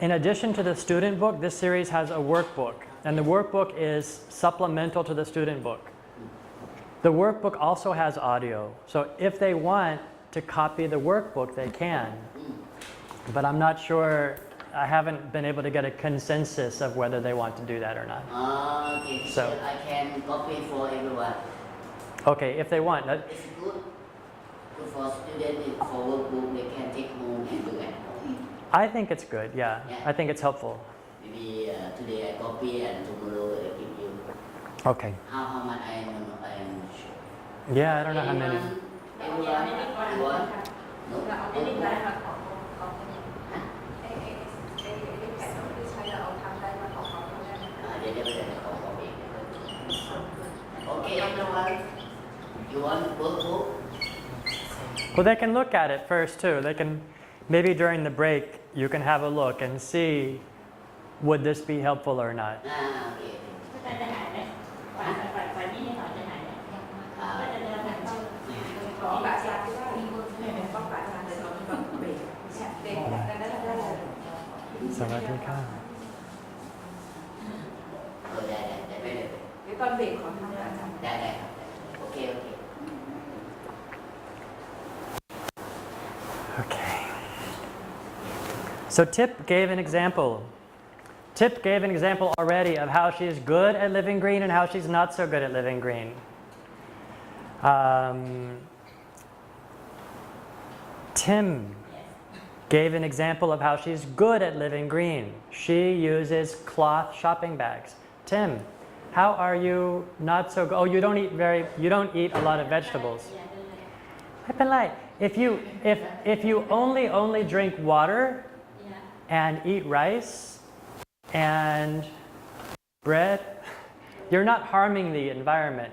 in addition to the student book, this series has a workbook, and the workbook is supplemental to the student book. The workbook also has audio, so if they want to copy the workbook, they can. But I'm not sure, I haven't been able to get a consensus of whether they want to do that or not. Okay, So- I can copy for everyone. Okay, if they want. It's good. Good for students, for workbook, they can take home and do at home. I think it's good, yeah. Yeah. I think it's helpful. Maybe today I copy and tomorrow I give you. Okay. How much I am sure. Yeah, I don't know how many. Everyone, you want? No? ไม่ได้ได้มาของไอ้แผ่นที่ใช้เราเอาทำได้มาของเขาได้ไหม เดี๋ยวขอเองโอเค everyone you want workbook Well, they can look at it first too. They can, maybe during the break, you can have a look and see, would this be helpful or not? โอเค จะหายไหมไฟนี่ให้หน่อยจะหายไหมก็จะเดินทางเข้าของบาดเจ็บที่ว่ามีคนเนี่ยต้องบาดเจ็บเลยเราต้องเบรกเบรกได้สวัสดีค่ะ ได้ไม่เลย เดี๋ยวตอนเบรกขอทำงาน ได้ครับโอเค Okay. So Tip gave an example. Tip gave an example already of how she's good at living green and how she's not so good at living green. Tim gave an example of how she's good at living green. She uses cloth shopping bags. Tim, how are you not so good? Oh, you don't eat a lot of vegetables. ไม่เป็นไร if you only drink water and eat rice and bread, you're not harming the environment.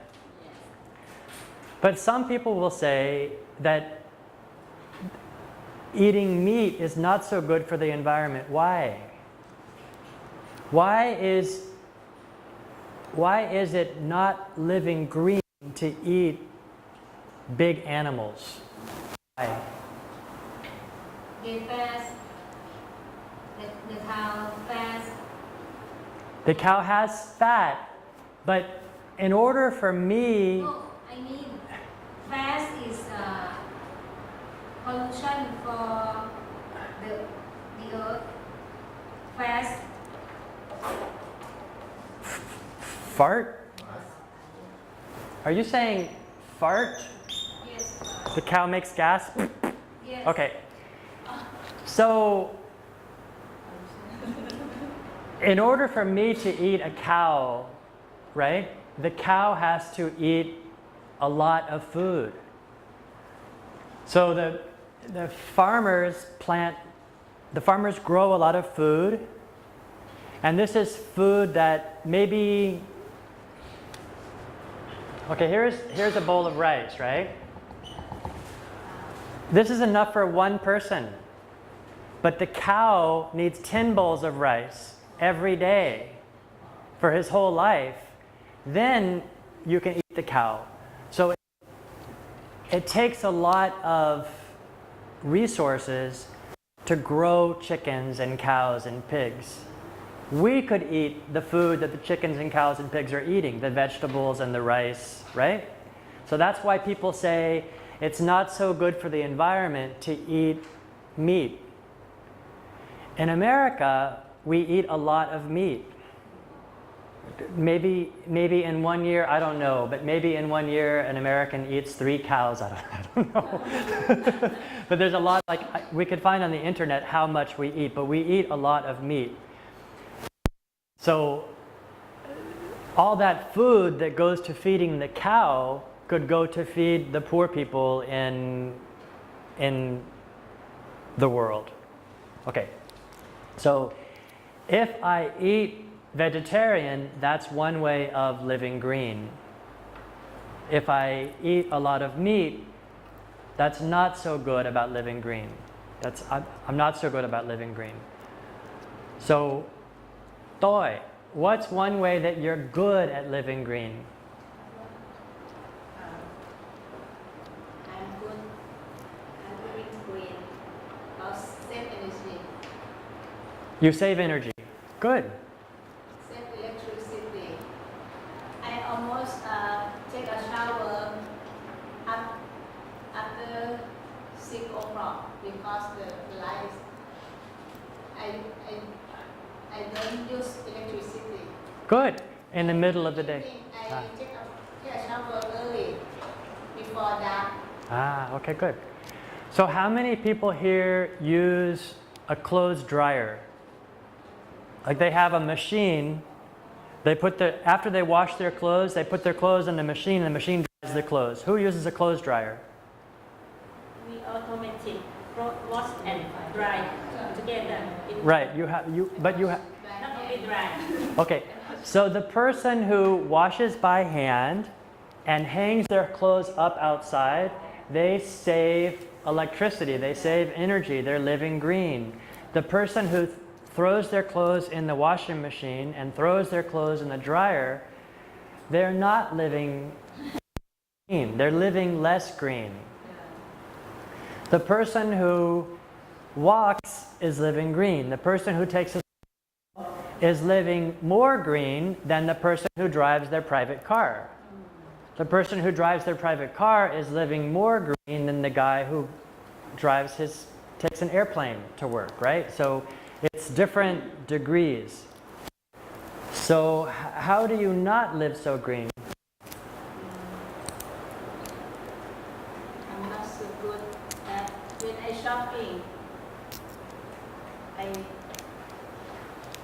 But some people will say that eating meat is not so good for the environment. Why? Why is it not living green to eat big animals? Why? They fast. The cow fast. The cow has fat, but in order for me, No, I mean, fast is pollution for the earth. Fast. fart? Are you saying fart? Yes. The cow makes gas? Yes. Okay. So, in order for me to eat a cow, right, the cow has to eat a lot of food. So the farmers grow a lot of food, and this is food that maybe, okay, here's a bowl of rice, right? This is enough for one person, but the cow needs 10 bowls of rice every day for his whole life. Then you can eat the cow. So it takes a lot of resources to grow chickens and cows and pigs. We could eat the food that the chickens and cows and pigs are eating, the vegetables and the rice, right? So that's why people say it's not so good for the environment to eat meat. In America, we eat a lot of meat. Maybe in 1 year, I don't know, but maybe in 1 year an American eats 3 cows. I don't know. But there's a lot, like we could find on the internet how much we eat, but we eat a lot of meat. So all that food that goes to feeding the cow could go to feed the poor people in the world. Okay, so if I eat vegetarian, that's one way of living green. If I eat a lot of meat, that's not so good about living green. I'm not so good about living green. So, Toy, what's one way that you're good at living green? I'm good at living green. I'll save energy. You save energy. Good. Save electricity. I almost take a shower after 6 o'clock because the lights. I don't use electricity. Good. In the middle of the day. I take a shower early before dark. Okay, good. So how many people here use a clothes dryer? Like they have a machine, after they wash their clothes, they put their clothes in the machine and the machine dries the clothes. Who uses a clothes dryer? We automatic wash and dry together. Right, but you have, Not only dry. okay. So the person who washes by hand and hangs their clothes up outside, they save electricity, they save energy, they're living green. The person who throws their clothes in the washing machine and throws their clothes in the dryer, they're not living green, they're living less green. The person who walks is living green. The person who takes a is living more green than the person who drives their private car. The person who drives their private car is living more green than the guy who takes an airplane to work, right? So it's different degrees. So how do you not live so green? I'm not so good at when I shopping. I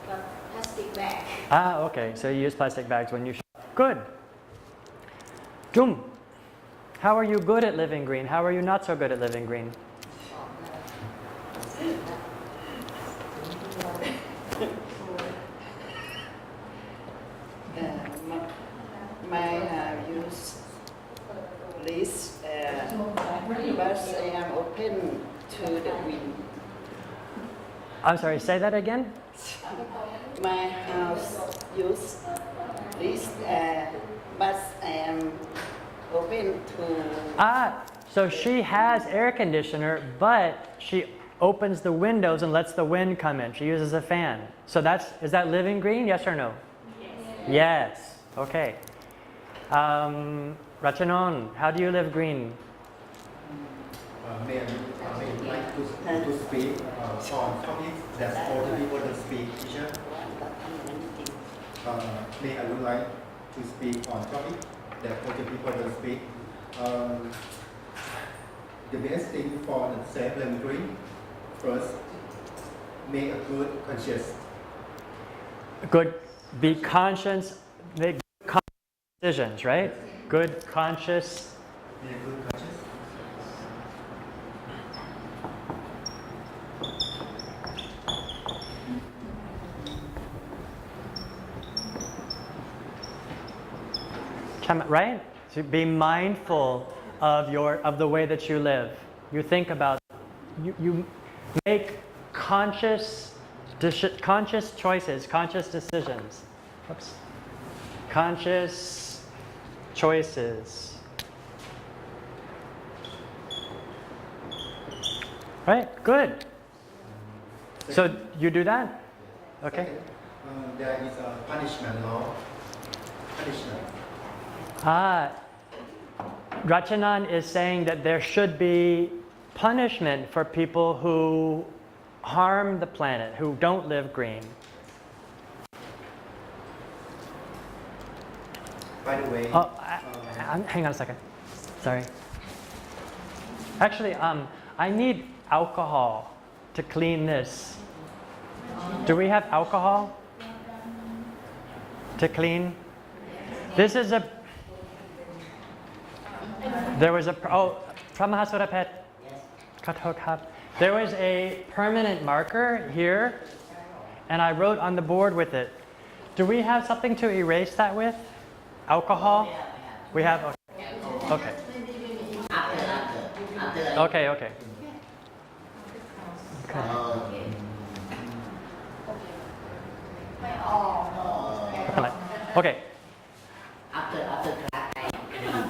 got plastic bag. Okay. So you use plastic bags when you shop. Good. Jum, how are you good at living green? How are you not so good at living green? My use list, but I am open to the wind. I'm sorry, say that again? My house use list, but I am open to. So she has air conditioner, but she opens the windows and lets the wind come in. She uses a fan. So is that living green? Yes or no? Yes. Yes. Okay. Rachanon, how do you live green? May I like to speak on topics that all the people don't speak, teacher? May I would like to speak on topics that all the people don't speak. The best thing for the safe living green, first, make a good conscious. Good. Be conscious. Make conscious decisions, right? Good conscious. Make a good conscious. Right? To be mindful of the way that you live. You think about, you make conscious choices, conscious decisions. Oops. Conscious choices. Right? Good. So you do that? Okay. Second, there is a punishment law. Punishment. Rachanan is saying that there should be punishment for people who harm the planet, who don't live green. By the way, Hang on a second. Sorry. Actually, I need alcohol to clean this. Do we have alcohol to clean? This is there was suraphet. There was a permanent marker here, and I wrote on the board with it. Do we have something to erase that with? Alcohol? We have? Okay. Okay, okay. Okay.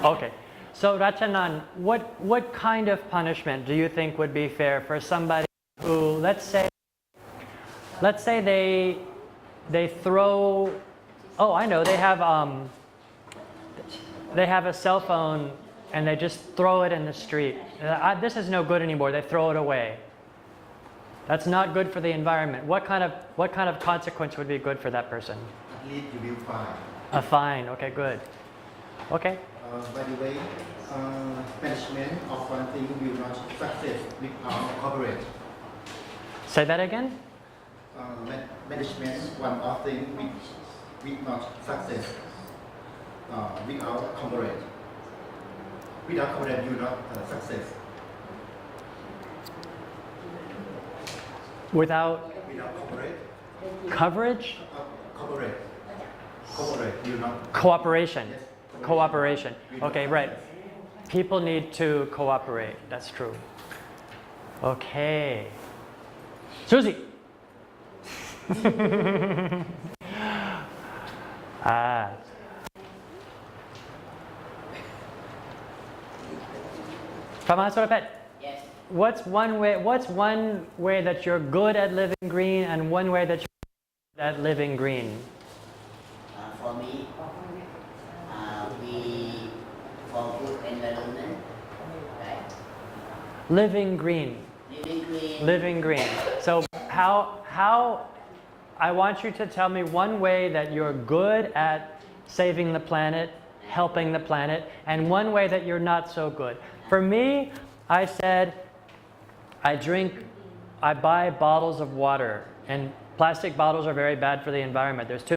Okay. So Rachanan, what kind of punishment do you think would be fair for somebody who, let's say, let's say they throw, oh, I know, they have a cell phone and they just throw it in the street. This is no good anymore. They throw it away. That's not good for the environment. What kind of consequence would be good for that person? At least you will find. A fine. Okay, good. Okay. By the way, management of one thing will not success without corporate. Say that again. Management one of thing will not success without corporate. Without corporate, you will not success. Without corporate, coverage? corporate, you not. Cooperation. Yes, Cooperation. Okay, right. People need to cooperate. That's true. Okay. Susie. Ah. Pama suraphet. Yes. What's one way that you're good at living green and one way that you're good at living green? For me, we for good environment, right? Living green. Living green. Living green. So how I want you to tell me one way that you're good at saving the planet, helping the planet, and one way that you're not so good. For me, I said I buy bottles of water, and plastic bottles are very bad for the environment. There's too